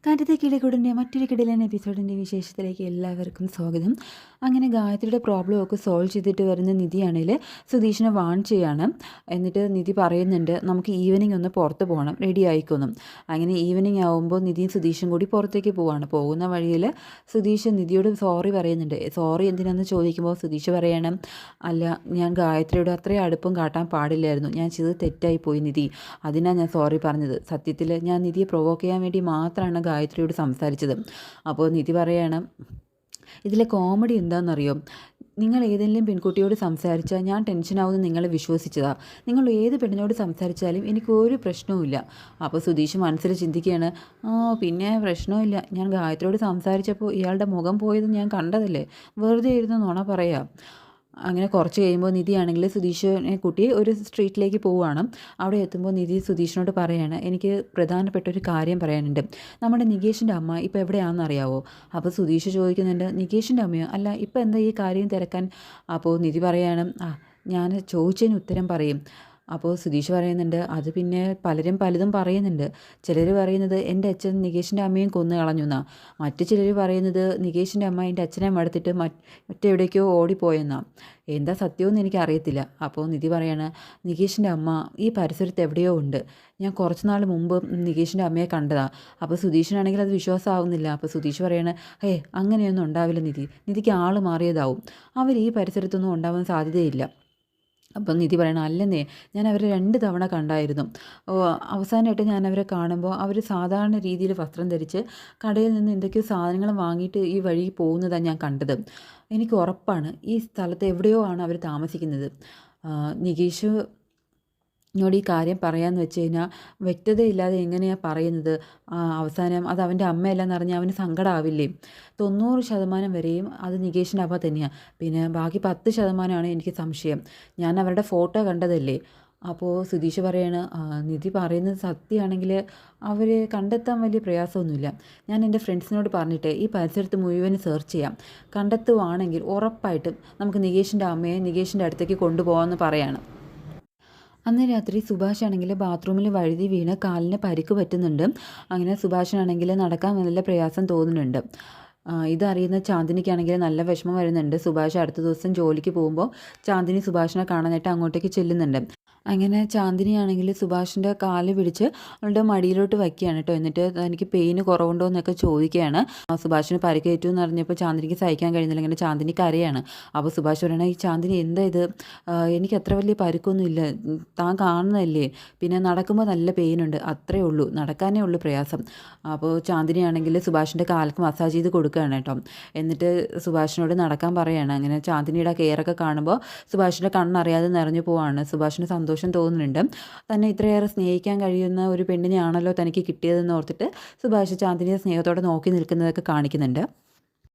കാറ്റത്തെ കിളിക്കൂടിൻ്റെ മറ്റൊരു കിടിലൻ എപ്പിസോഡിൻ്റെ വിശേഷത്തിലേക്ക് എല്ലാവർക്കും സ്വാഗതം. അങ്ങനെ ഗായത്രിയുടെ പ്രോബ്ലം ഒക്കെ സോൾവ് ചെയ്തിട്ട് വരുന്ന നിധിയാണെങ്കിൽ സുധീഷിനെ വാൺ ചെയ്യാണ്. എന്നിട്ട് നിധി പറയുന്നുണ്ട്, നമുക്ക് ഈവനിങ് ഒന്ന് പുറത്ത് പോകണം, റെഡി ആയിക്കൊന്നും. അങ്ങനെ ഈവനിങ് ആകുമ്പോൾ നിധിയും സുധീഷും കൂടി പുറത്തേക്ക് പോവാണ്. പോകുന്ന വഴിയിൽ സുധീഷ് നിധിയോട് സോറി പറയുന്നുണ്ട്. സോറി എന്തിനാണെന്ന് ചോദിക്കുമ്പോൾ സുധീഷ് പറയണം, അല്ല, ഞാൻ ഗായത്രിയോട് അത്രയും അടുപ്പം കാട്ടാൻ പാടില്ലായിരുന്നു, ഞാൻ ചെയ്ത് തെറ്റായി പോയി നിധി, അതിനാണ് ഞാൻ സോറി പറഞ്ഞത്. സത്യത്തിൽ ഞാൻ നിധിയെ പ്രൊവോക്ക് ചെയ്യാൻ വേണ്ടി മാത്രമാണ് ഗായത്രിയോട് സംസാരിച്ചത്. അപ്പോൾ നിധി പറയണം, ഇതിലെ കോമഡി എന്താണെന്നറിയോ, നിങ്ങൾ ഏതെങ്കിലും പെൺകുട്ടിയോട് സംസാരിച്ചാൽ ഞാൻ ടെൻഷനാവുമെന്ന് നിങ്ങളെ വിശ്വസിച്ചതാണ്. നിങ്ങൾ ഏത് പെണ്ണിനോട് സംസാരിച്ചാലും എനിക്കൊരു പ്രശ്നവുമില്ല. അപ്പോൾ സുധീഷ് മനസ്സിൽ ചിന്തിക്കുകയാണ്, പിന്നെ പ്രശ്നമില്ല, ഞാൻ ഗായത്രിയോട് സംസാരിച്ചപ്പോൾ ഇയാളുടെ മുഖം പോയത് ഞാൻ കണ്ടതല്ലേ, വെറുതെ ഇരുന്ന് നുണ പറയാം. അങ്ങനെ കുറച്ച് കഴിയുമ്പോൾ നിധിയാണെങ്കിൽ സുധീഷിനെ കൂട്ടി ഒരു സ്ട്രീറ്റിലേക്ക് പോവുകയാണ്. അവിടെ എത്തുമ്പോൾ നിധി സുധീഷിനോട് പറയാണ്, എനിക്ക് പ്രധാനപ്പെട്ട ഒരു കാര്യം പറയാനുണ്ട്. നമ്മുടെ നികേഷിൻ്റെ അമ്മ ഇപ്പോൾ എവിടെയാണെന്ന് അറിയാവോ? അപ്പോൾ സുധീഷ് ചോദിക്കുന്നുണ്ട്, നികേഷിൻ്റെ അമ്മയോ? അല്ല, ഇപ്പോൾ എന്താ ഈ കാര്യം തിരക്കാൻ? അപ്പോൾ നിധി പറയാണ്, ഞാൻ ചോദിച്ചതിന് ഉത്തരം പറയും. അപ്പോൾ സുധീഷ് പറയുന്നുണ്ട്, അത് പിന്നെ പലരും പലതും പറയുന്നുണ്ട്. ചിലർ പറയുന്നത് എൻ്റെ അച്ഛൻ നികേഷിൻ്റെ അമ്മയും കൊന്നു കളഞ്ഞു എന്നാണ്. മറ്റു ചിലർ പറയുന്നത് നികേഷിൻ്റെ അമ്മ എൻ്റെ അച്ഛനെ മടുത്തിട്ട് മറ്റെവിടേക്കോ ഓടിപ്പോയെന്നാണ്. എന്താ സത്യമെന്ന് എനിക്കറിയത്തില്ല. അപ്പോൾ നിധി പറയാണ്, നികേഷിൻ്റെ അമ്മ ഈ പരിസരത്ത് എവിടെയോ ഉണ്ട്, ഞാൻ കുറച്ച് നാൾ മുമ്പ് നികേഷിൻ്റെ അമ്മയെ കണ്ടതാണ്. അപ്പോൾ സുധീഷിനാണെങ്കിൽ അത് വിശ്വാസമാവുന്നില്ല. അപ്പോൾ സുധീഷ് പറയാണ്, അങ്ങനെയൊന്നും ഉണ്ടാവില്ല നിധി, നിധിക്ക് ആൾ മാറിയതാവും, അവർ ഈ പരിസരത്തൊന്നും ഉണ്ടാവാൻ സാധ്യതയില്ല. അപ്പം നിധി പറയണം, അല്ലെന്നേ, ഞാൻ അവരെ 2 തവണ കണ്ടായിരുന്നു. അവസാനമായിട്ട് ഞാൻ അവരെ കാണുമ്പോൾ അവർ സാധാരണ രീതിയിൽ വസ്ത്രം ധരിച്ച് കടയിൽ നിന്ന് എന്തൊക്കെയോ സാധനങ്ങൾ വാങ്ങിയിട്ട് ഈ വഴി പോകുന്നതാണ് ഞാൻ കണ്ടത്. എനിക്ക് ഉറപ്പാണ് ഈ സ്ഥലത്ത് എവിടെയോ ആണ് അവർ താമസിക്കുന്നത്. നികേഷ് എന്നോട് ഈ കാര്യം പറയാമെന്ന് വെച്ച് കഴിഞ്ഞാൽ വ്യക്തതയില്ലാതെ എങ്ങനെയാണ് പറയുന്നത്? അവസാനം അത് അവൻ്റെ അമ്മയല്ലെന്ന് അറിഞ്ഞാൽ അവന് സങ്കടമാവില്ലേ? 90% വരെയും അത് നികേഷിൻ്റെ അമ്മ തന്നെയാണ്. പിന്നെ ബാക്കി 10%ആണ് എനിക്ക് സംശയം. ഞാൻ അവരുടെ ഫോട്ടോ കണ്ടതല്ലേ. അപ്പോൾ സുധീഷ് പറയാണ്, നിധി പറയുന്നത് സത്യമാണെങ്കിൽ അവരെ കണ്ടെത്താൻ വലിയ പ്രയാസമൊന്നുമില്ല. ഞാൻ എൻ്റെ ഫ്രണ്ട്സിനോട് പറഞ്ഞിട്ട് ഈ പരിസരത്ത് മുഴുവൻ സെർച്ച് ചെയ്യാം. കണ്ടെത്തുവാണെങ്കിൽ ഉറപ്പായിട്ടും നമുക്ക് നികേഷിൻ്റെ അമ്മയെ നികേഷിൻ്റെ അടുത്തേക്ക് കൊണ്ടുപോകാമെന്ന് പറയാണ്. അന്ന് രാത്രി സുഭാഷാണെങ്കിൽ ബാത്റൂമിൽ വഴുതി വീണ് കാലിന് പരിക്ക് പറ്റുന്നുണ്ട്. അങ്ങനെ സുഭാഷിനാണെങ്കിൽ നടക്കാൻ നല്ല പ്രയാസം തോന്നുന്നുണ്ട്. ഇതറിയുന്ന ചാന്ദിനിക്കാണെങ്കിൽ നല്ല വിഷമം വരുന്നുണ്ട്. സുഭാഷ് അടുത്ത ദിവസം ജോലിക്ക് പോകുമ്പോൾ ചാന്ദിനി സുഭാഷിനെ കാണാനായിട്ട് അങ്ങോട്ടേക്ക് ചെല്ലുന്നുണ്ട്. അങ്ങനെ ചാന്ദിനിയാണെങ്കിൽ സുഭാഷിൻ്റെ കാല് പിടിച്ച് അവളുടെ മടിയിലോട്ട് വയ്ക്കുകയാണ് കേട്ടോ. എന്നിട്ട് തനിക്ക് പെയിന് കുറവുണ്ടോ എന്നൊക്കെ ചോദിക്കുകയാണ്. സുഭാഷിന് പരിക്കേറ്റു എന്ന് അറിഞ്ഞപ്പോൾ ചാന്ദിനിക്ക് സഹിക്കാൻ കഴിയുന്നില്ല. അങ്ങനെ ചാന്ദിനി കരയാണ്. അപ്പോൾ സുഭാഷ് പറയണ, ഈ ചാന്ദിനി എന്താ ഇത്, എനിക്ക് അത്ര വലിയ പരിക്കൊന്നും ഇല്ല, താൻ കാണുന്നതല്ലേ, പിന്നെ നടക്കുമ്പോൾ നല്ല പെയിനുണ്ട്, അത്രേ ഉള്ളൂ, നടക്കാനേ ഉള്ളൂ പ്രയാസം. അപ്പോൾ ചാന്ദിനിയാണെങ്കിൽ സുഭാഷിൻ്റെ കാലക്ക് മസാജ് ചെയ്ത് കൊടുക്കുകയാണ് കേട്ടോ. എന്നിട്ട് സുഭാഷിനോട് നടക്കാൻ പറയുകയാണ്. അങ്ങനെ ചാന്ദിനിയുടെ കെയറൊക്കെ കാണുമ്പോൾ സുഭാഷിൻ്റെ കണ്ണറിയാതെ നിറഞ്ഞു പോവാണ്. സുഭാഷിന് സന്തോഷം തോന്നുന്നുണ്ട്. തന്നെ ഇത്രയേറെ സ്നേഹിക്കാൻ കഴിയുന്ന ഒരു പെണ്ണിനെയാണല്ലോ തനിക്ക് കിട്ടിയതെന്ന് ഓർത്തിട്ട് സുഭാഷ് ചാന്ദിനിയെ സ്നേഹത്തോടെ നോക്കി നിൽക്കുന്നതൊക്കെ കാണിക്കുന്നുണ്ട്.